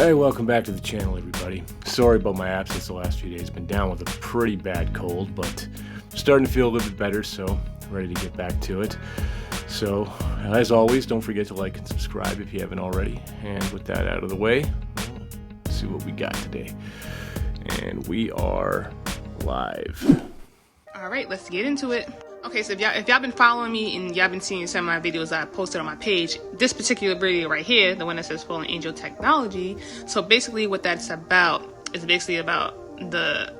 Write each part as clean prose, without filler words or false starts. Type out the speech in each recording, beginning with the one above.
Hey, welcome back to the channel, everybody. Sorry about my absence the last few days. Been down with a pretty bad cold, but starting to feel a little bit better, so ready to get back to it. So, as always, don't forget to like and subscribe if you haven't already. And with that out of the way, let's see what we got today. And we are live. All right, let's get into it. Okay, so if y'all been following me and y'all been seeing some of my videos I posted on my page, this particular video right here, the one that says Fallen Angel Technology, so basically what that's about is basically about the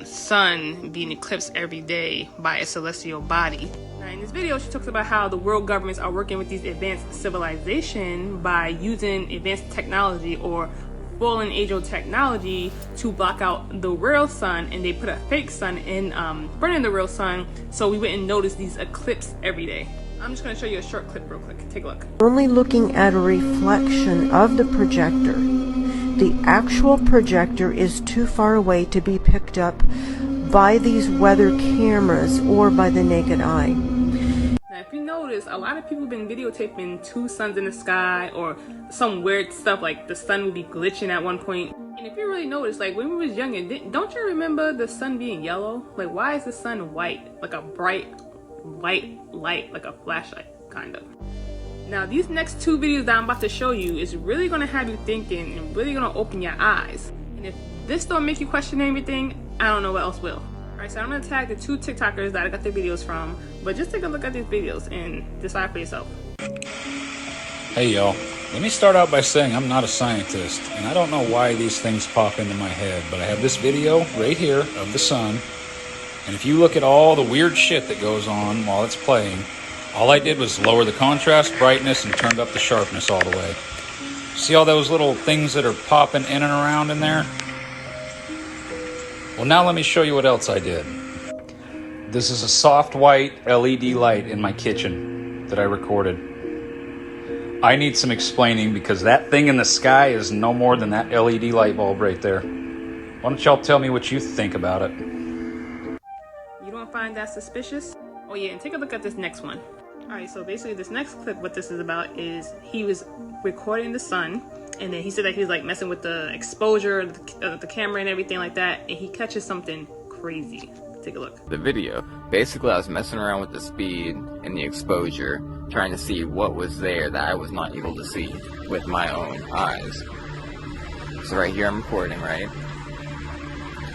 sun being eclipsed every day by a celestial body. Now in this video, she talks about how the world governments are working with these advanced civilization by using advanced technology or fallen angel technology to block out the real sun, and they put a fake sun in front of the real sun so we wouldn't notice these eclipses every day. I'm just going to show you a short clip real quick. Take a look. Only looking at a reflection of the projector. The actual projector is too far away to be picked up by these weather cameras or by the naked eye. Now, if you notice, a lot of people have been videotaping two suns in the sky or some weird stuff like the sun would be glitching at one point. And if you really notice, like when we was younger, don't you remember the sun being yellow? Like, why is the sun white? Like a bright white light, like a flashlight, kind of. Now, these next two videos that I'm about to show you is really going to have you thinking and really going to open your eyes. And if this don't make you question everything, I don't know what else will. Alright, so I'm going to tag the two TikTokers that I got their videos from, but just take a look at these videos and decide for yourself. Hey y'all, let me start out by saying I'm not a scientist, and I don't know why these things pop into my head, but I have this video right here of the sun, and if you look at all the weird shit that goes on while it's playing, all I did was lower the contrast, brightness, and turned up the sharpness all the way. See all those little things that are popping in and around in there? Well, now let me show you what else I did. This is a soft white LED light in my kitchen that I recorded. I need some explaining because that thing in the sky is no more than that LED light bulb right there. Why don't y'all tell me what you think about it? You don't find that suspicious? Oh yeah, and take a look at this next one. Alright, so basically this next clip, what this is about is he was recording the sun, and then he said that he was like messing with the exposure, the camera and everything like that, and he catches something crazy. Take a look. The video. Basically, I was messing around with the speed and the exposure, trying to see what was there that I was not able to see with my own eyes. So right here I'm recording, right?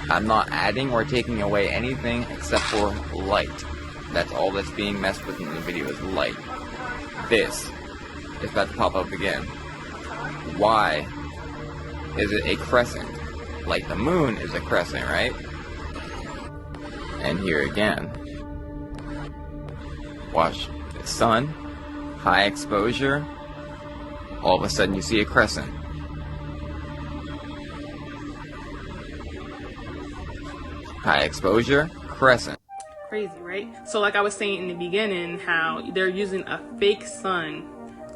I'm not adding or taking away anything except for light. That's all that's being messed with in the video is light. This is about to pop up again. Why is it a crescent? Like the moon is a crescent, right? And here again. Watch the sun, high exposure, all of a sudden you see a crescent. High exposure, crescent. Crazy, right? So like I was saying in the beginning, how they're using a fake sun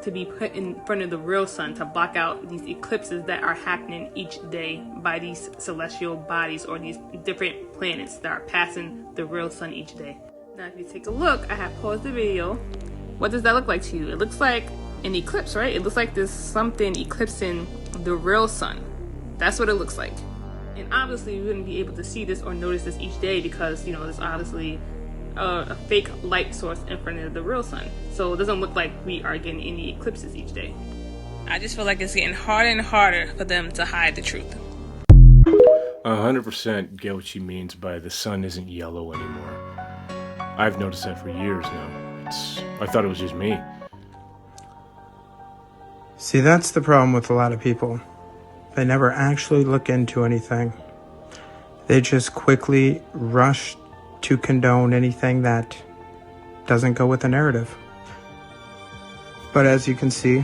to be put in front of the real sun to block out these eclipses that are happening each day by these celestial bodies or these different planets that are passing the real sun each day. Now if you take a look, I have paused the video. What does that look like to you? It looks like an eclipse, right? It looks like there's something eclipsing the real sun. That's what it looks like. And obviously we wouldn't be able to see this or notice this each day because, you know, there's obviously a fake light source in front of the real sun. So it doesn't look like we are getting any eclipses each day. I just feel like it's getting harder and harder for them to hide the truth. 100% get what she means by the sun isn't yellow anymore. I've noticed that for years now. I thought it was just me. See, that's the problem with a lot of people. They never actually look into anything. They just quickly rush to condone anything that doesn't go with the narrative. But as you can see,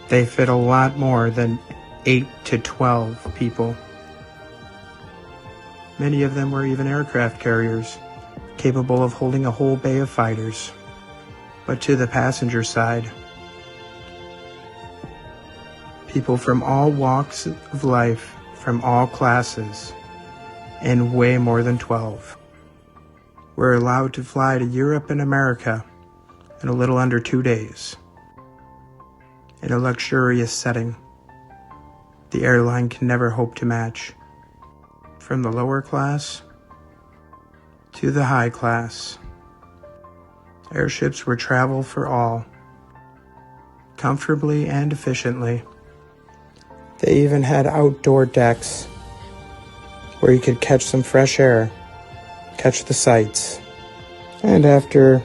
they fit a lot more than 8 to 12 people. Many of them were even aircraft carriers, capable of holding a whole bay of fighters. But to the passenger side, people from all walks of life, from all classes, and way more than 12, were allowed to fly to Europe and America in a little under 2 days, in a luxurious setting, the airline can never hope to match. From the lower class to the high class, airships were travel for all, comfortably and efficiently. They even had outdoor decks where you could catch some fresh air, catch the sights. And after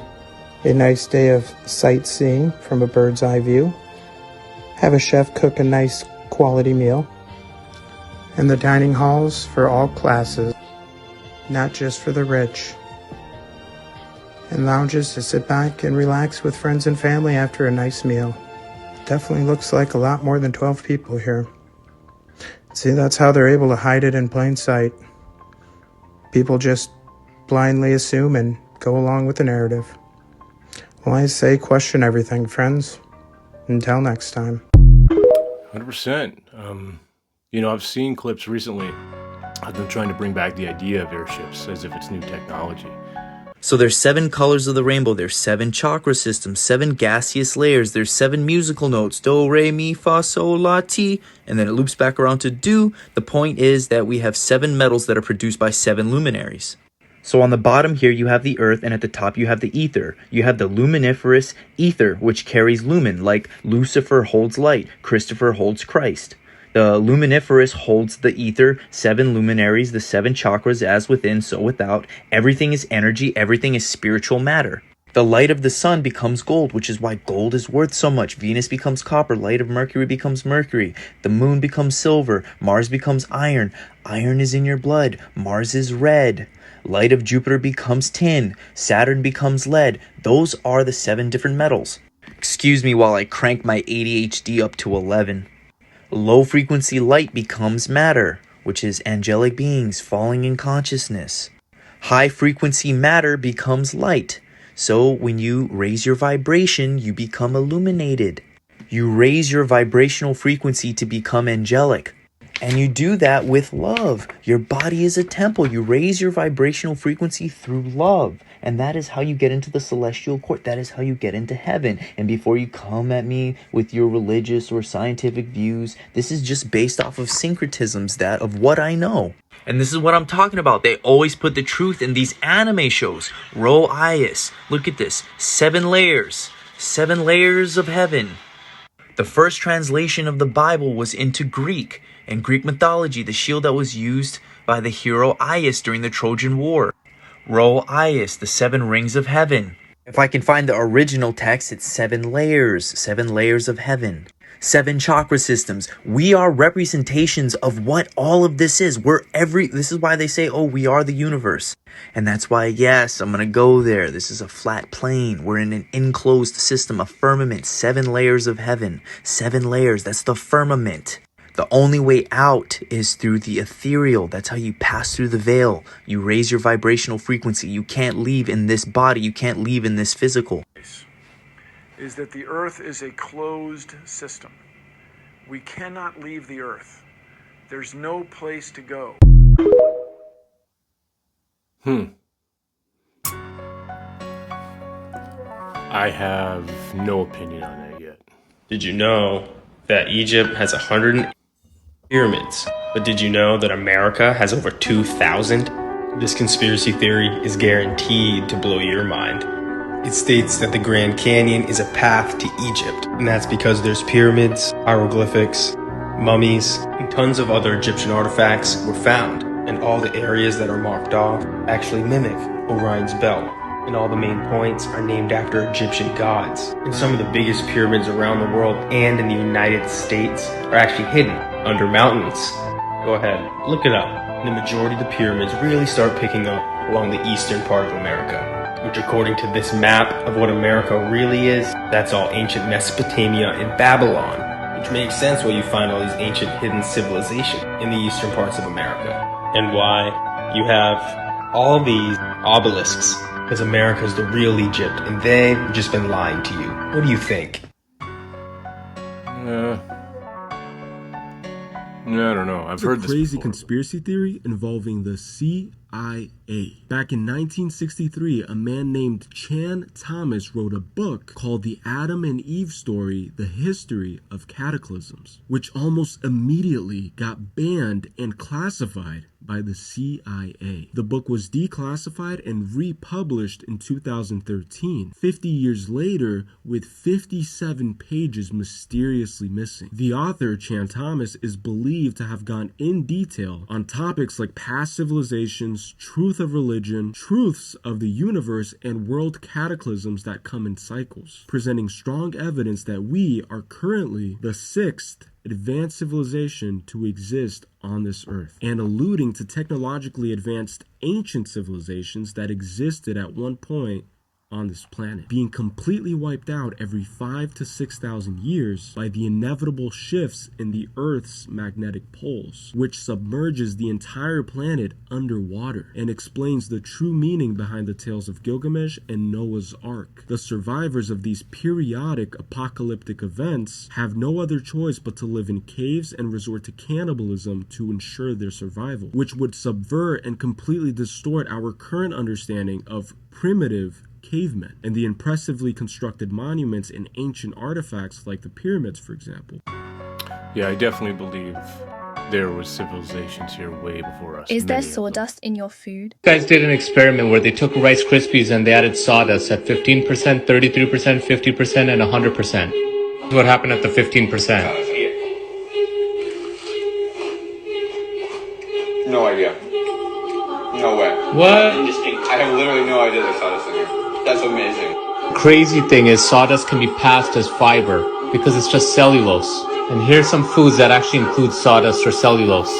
a nice day of sightseeing from a bird's eye view, have a chef cook a nice quality meal. And the dining halls for all classes, not just for the rich. And lounges to sit back and relax with friends and family after a nice meal. Definitely looks like a lot more than 12 people here. See, that's how they're able to hide it in plain sight. People just blindly assume and go along with the narrative. Well, I say question everything, friends. Until next time. 100%. I've seen clips recently of them trying to bring back the idea of airships as if it's new technology. So there's 7 colors of the rainbow, there's 7 chakra systems, 7 gaseous layers, there's 7 musical notes, do, re, mi, fa, sol, la, ti, and then it loops back around to do. The point is that we have 7 metals that are produced by 7 luminaries. So on the bottom here you have the earth, and at the top you have the ether. You have the luminiferous ether, which carries lumen, like Lucifer holds light, Christopher holds Christ. The luminiferous holds the ether, 7 luminaries, the 7 chakras, as within, so without. Everything is energy, everything is spiritual matter. The light of the sun becomes gold, which is why gold is worth so much. Venus becomes copper, light of Mercury becomes mercury. The moon becomes silver, Mars becomes iron. Iron is in your blood, Mars is red. Light of Jupiter becomes tin, Saturn becomes lead. Those are the 7 different metals. Excuse me while I crank my ADHD up to 11. Low frequency light becomes matter, which is angelic beings falling in consciousness. High frequency matter becomes light. So when you raise your vibration, you become illuminated. You raise your vibrational frequency to become angelic. And you do that with love. Your body is a temple. You raise your vibrational frequency through love. And that is how you get into the celestial court. That is how you get into heaven. And before you come at me with your religious or scientific views, this is just based off of syncretisms of what I know. And this is what I'm talking about. They always put the truth in these anime shows. Ro Ias. Look at this. 7 layers. 7 layers of heaven. The first translation of the Bible was into Greek. In Greek mythology, the shield that was used by the hero Aias during the Trojan War. Ro Aias, the 7 rings of heaven. If I can find the original text, it's 7 layers. 7 layers of heaven. 7 chakra systems. We are representations of what all of this is. This is why they say, oh, we are the universe. And that's why, yes, I'm going to go there. This is a flat plane. We're in an enclosed system, a firmament. 7 layers of heaven. 7 layers. That's the firmament. The only way out is through the ethereal. That's how you pass through the veil. You raise your vibrational frequency. You can't leave in this body. You can't leave in this physical. Is that the earth is a closed system. We cannot leave the earth. There's no place to go. I have no opinion on that yet. Did you know that Egypt has 100 pyramids? But did you know that America has over 2,000? This conspiracy theory is guaranteed to blow your mind. It states that the Grand Canyon is a path to Egypt, and that's because there's pyramids, hieroglyphics, mummies, and tons of other Egyptian artifacts were found, and all the areas that are marked off actually mimic Orion's belt, and all the main points are named after Egyptian gods. And some of the biggest pyramids around the world and in the United States are actually hidden under mountains. Go ahead, look it up. The majority of the pyramids really start picking up along the eastern part of America, which according to this map of what America really is, that's all ancient Mesopotamia and Babylon, which makes sense why you find all these ancient hidden civilization in the eastern parts of America, and why you have all these obelisks, because America's the real Egypt, and they've just been lying to you. What do you think? I don't know. I've heard this crazy before. Conspiracy theory involving the Sea Back in 1963, a man named Chan Thomas wrote a book called The Adam and Eve Story, The History of Cataclysms, which almost immediately got banned and classified by the CIA. The book was declassified and republished in 2013, 50 years later, with 57 pages mysteriously missing. The author, Chan Thomas, is believed to have gone in detail on topics like past civilizations, truth of religion, truths of the universe, and world cataclysms that come in cycles, presenting strong evidence that we are currently the sixth advanced civilization to exist on this earth, and alluding to technologically advanced ancient civilizations that existed at one point on this planet, being completely wiped out every 5,000 to 6,000 years by the inevitable shifts in the Earth's magnetic poles, which submerges the entire planet underwater, and explains the true meaning behind the tales of Gilgamesh and Noah's Ark. The survivors of these periodic apocalyptic events have no other choice but to live in caves and resort to cannibalism to ensure their survival, which would subvert and completely distort our current understanding of primitive cavemen and the impressively constructed monuments and ancient artifacts like the pyramids, for example. Yeah, I definitely believe there was civilizations here way before us. Is there sawdust in your food? Guys did an experiment where they took Rice Krispies and they added sawdust at 15%, 33%, 50%, and 100%. What happened at the 15%? No idea. No way. What? I have literally no idea there's sawdust in here. That's amazing. Crazy thing is sawdust can be passed as fiber because it's just cellulose. And here's some foods that actually include sawdust or cellulose.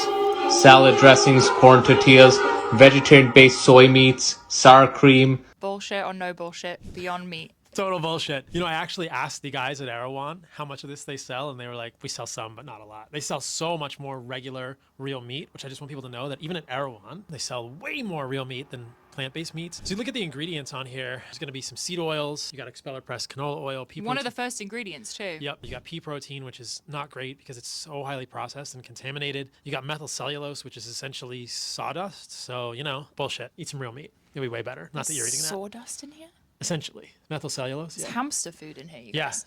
Salad dressings, corn tortillas, vegetarian-based soy meats, sour cream. Bullshit or no bullshit, beyond meat. Total bullshit. You know, I actually asked the guys at Erewhon how much of this they sell, and they were like, we sell some, but not a lot. They sell so much more regular, real meat, which I just want people to know that even at Erewhon, they sell way more real meat than plant-based meats. So you look at the ingredients on here, there's going to be some seed oils, you got expeller pressed canola oil, pea protein. One of the first ingredients too. Yep, you got pea protein, which is not great because it's so highly processed and contaminated. You got methyl cellulose, which is essentially sawdust. So, you know, bullshit. Eat some real meat. It'll be way better. Not that you're eating that. Sawdust in here? Essentially. Methyl cellulose. It's yeah. hamster food in here, you guys.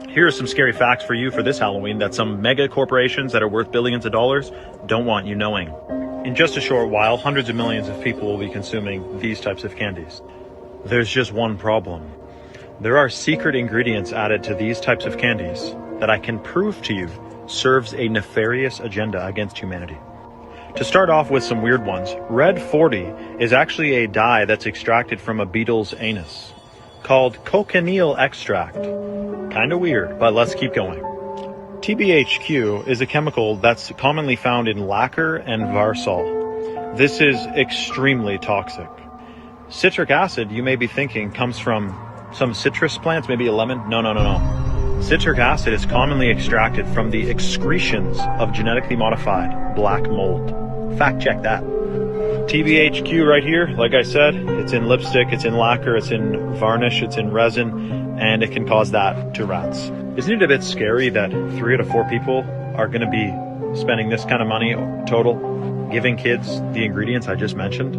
Here are some scary facts for you for this Halloween that some mega corporations that are worth billions of dollars don't want you knowing. In just a short while, hundreds of millions of people will be consuming these types of candies. There's just one problem. There are secret ingredients added to these types of candies that I can prove to you serves a nefarious agenda against humanity. To start off with some weird ones, Red 40 is actually a dye that's extracted from a beetle's anus, called cochineal extract. Kinda weird, but let's keep going. TBHQ is a chemical that's commonly found in lacquer and Varsol. This is extremely toxic. Citric acid, you may be thinking, comes from some citrus plants, maybe a lemon. No. Citric acid is commonly extracted from the excretions of genetically modified black mold. Fact check that. TBHQ right here, like I said, it's in lipstick, it's in lacquer, it's in varnish, it's in resin, and it can cause that to rats. Isn't it a bit scary that 3 out of 4 people are going to be spending this kind of money total, giving kids the ingredients I just mentioned?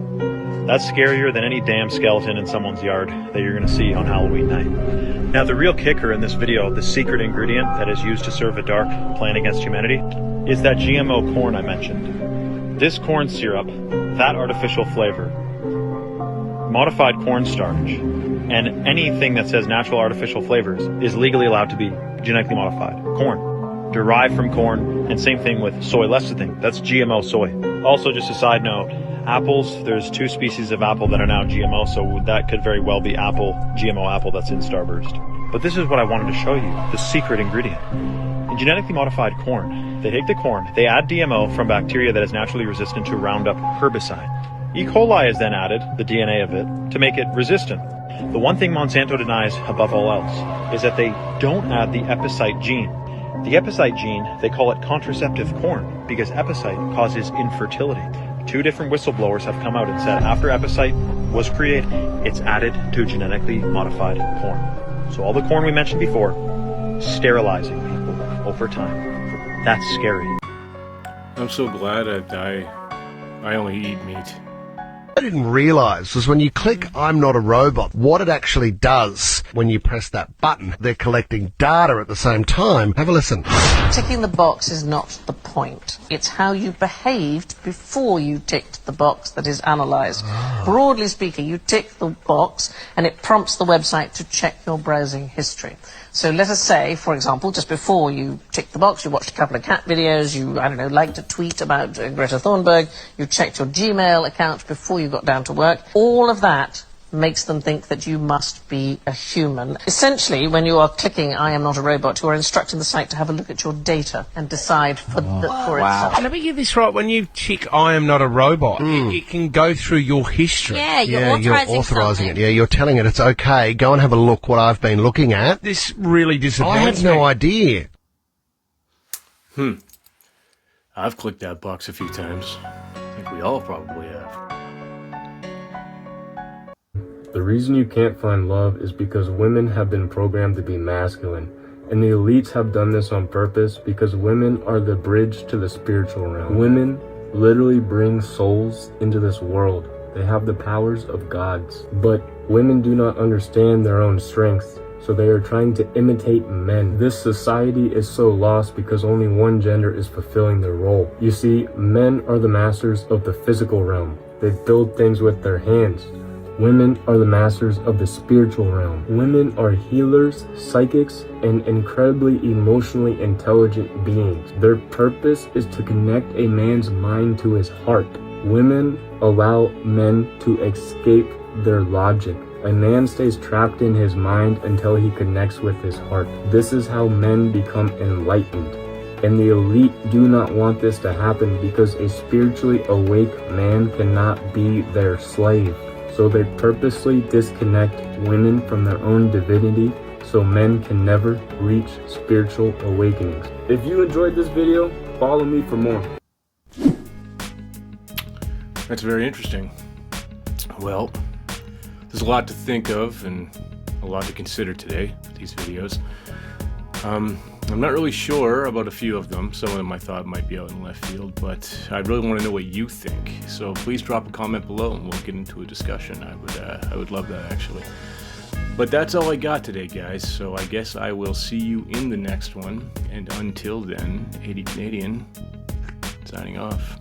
That's scarier than any damn skeleton in someone's yard that you're going to see on Halloween night. Now, the real kicker in this video, the secret ingredient that is used to serve a dark plan against humanity, is that GMO corn I mentioned. This corn syrup, that artificial flavor, modified cornstarch, and anything that says natural artificial flavors is legally allowed to be genetically modified. Corn, derived from corn, and same thing with soy lecithin. That's GMO soy. Also, just a side note, apples, there's 2 species of apple that are now GMO, so that could very well be GMO apple that's in Starburst. But this is what I wanted to show you, the secret ingredient. In genetically modified corn, they take the corn, they add DMO from bacteria that is naturally resistant to Roundup herbicide. E. coli is then added, the DNA of it, to make it resistant. The one thing Monsanto denies above all else is that they don't add the epicite gene. The epicite gene, they call it contraceptive corn because epicite causes infertility. 2 different whistleblowers have come out and said after epicite was created, it's added to genetically modified corn. So all the corn we mentioned before, sterilizing people over time That's scary. I'm so glad that I only eat meat. I didn't realise was when you click I'm not a robot, what it actually does when you press that button. They're collecting data at the same time. Have a listen. Ticking the box is not the point. It's how you behaved before you ticked the box that is analysed. Broadly speaking, you tick the box and it prompts the website to check your browsing history. So let us say, for example, just before you ticked the box, you watched a couple of cat videos, you, I don't know, liked a tweet about Greta Thunberg, you checked your Gmail account before you got down to work. All of that makes them think that you must be a human. Essentially, when you are clicking I am not a robot, you are instructing the site to have a look at your data and decide for itself. Let me get this right. When you tick I am not a robot, it can go through your history. Yeah, you're authorising it. Yeah, you're telling it it's okay. Go and have a look what I've been looking at. This really disappoints I had no idea. I've clicked that box a few times. I think we all probably have. The reason you can't find love is because women have been programmed to be masculine, and the elites have done this on purpose because women are the bridge to the spiritual realm. Women literally bring souls into this world. They have the powers of gods, but women do not understand their own strengths, so they are trying to imitate men. This society is so lost because only one gender is fulfilling their role. You see, men are the masters of the physical realm. They build things with their hands. Women are the masters of the spiritual realm. Women are healers, psychics, and incredibly emotionally intelligent beings. Their purpose is to connect a man's mind to his heart. Women allow men to escape their logic. A man stays trapped in his mind until he connects with his heart. This is how men become enlightened. And the elite do not want this to happen because a spiritually awake man cannot be their slave. So they purposely disconnect women from their own divinity so men can never reach spiritual awakenings. If you enjoyed this video, follow me for more. That's very interesting. Well, there's a lot to think of and a lot to consider today with these videos. I'm not really sure about a few of them. Some of them I thought might be out in left field, but I really want to know what you think. So please drop a comment below and we'll get into a discussion. I would love that actually. But that's all I got today, guys. So I guess I will see you in the next one. And until then, 80 Canadian, signing off.